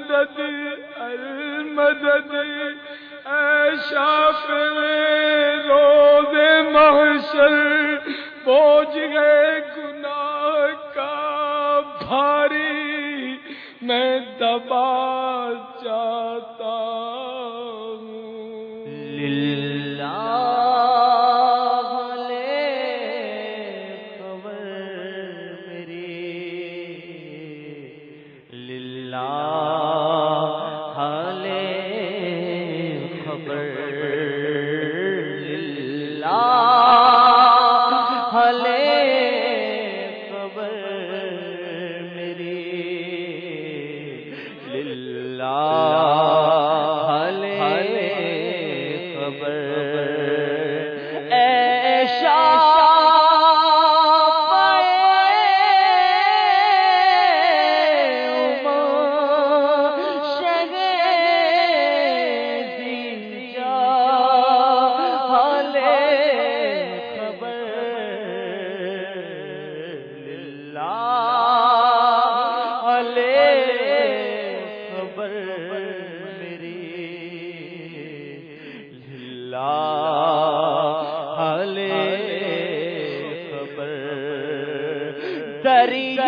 المدد المدد اے شافع روز محشر بوجھ گئے گناہ کا بھاری میں دبا جاتا ہوں للہ دریا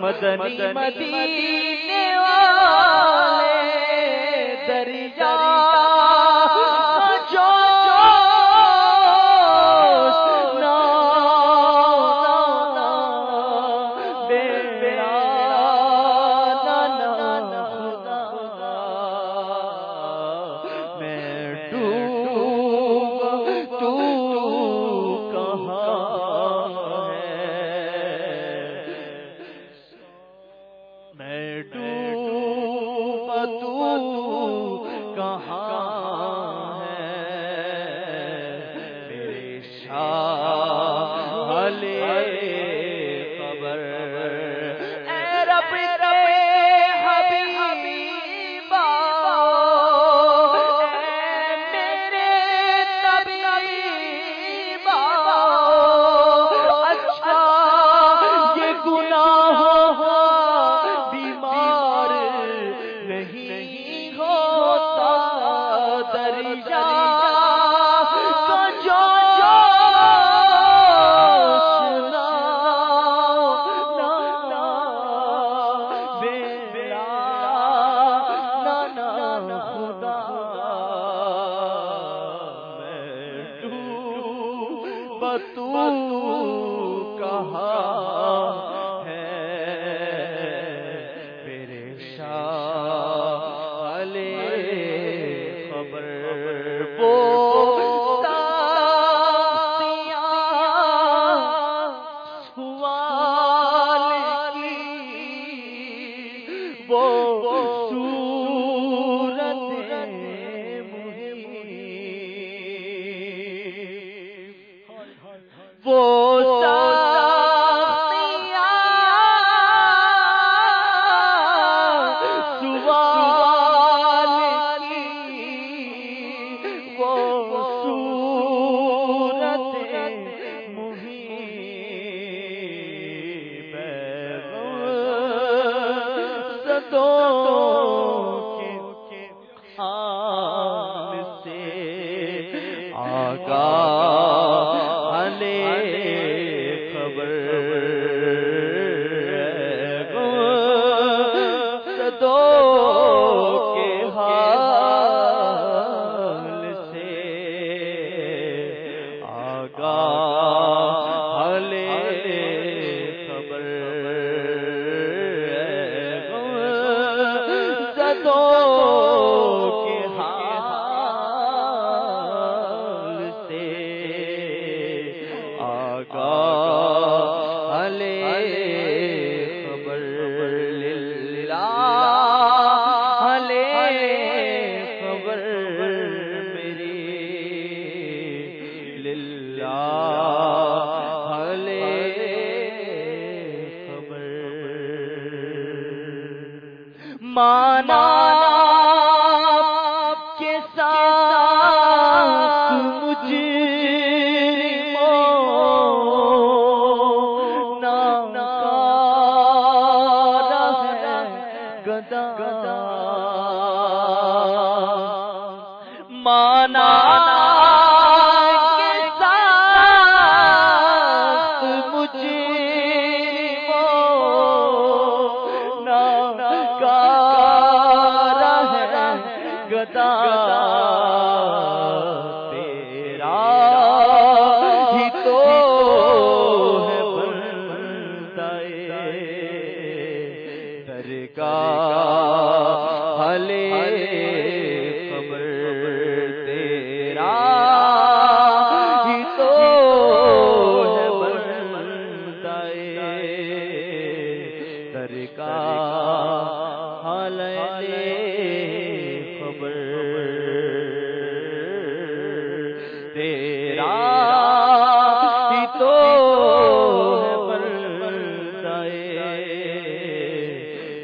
مدنی مدینے والے دریا خبر زدوں کے حال سے آگاہ لے خبر للہ لے خبر میری للہ لے خبر مانا کے ساتھ مجرموں ناکارہ ہے گدا مانا کے ساتھ مجرموں ناکارہ ہے گدا تیرا ہی تو ہے بندہ درگاہ لے خبر تیرا ہی تو ہے بندہ درگاہ لے خبر تیرا ہی تو ہے بندہ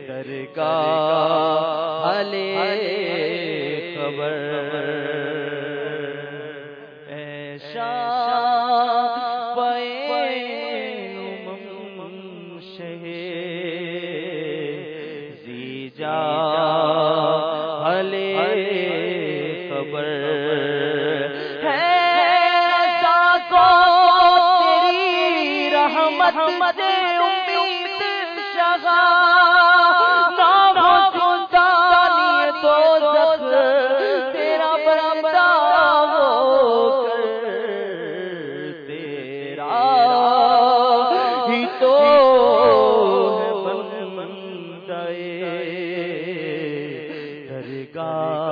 درگاہ لے خبر ایشا زیجا لے خبر ہے کو تیری رحمت سے امید شغا نہ ہو سلطانی دوزخ تیرا بندہ ہو کر تیرا ہی تو ہے بندہ درگاہ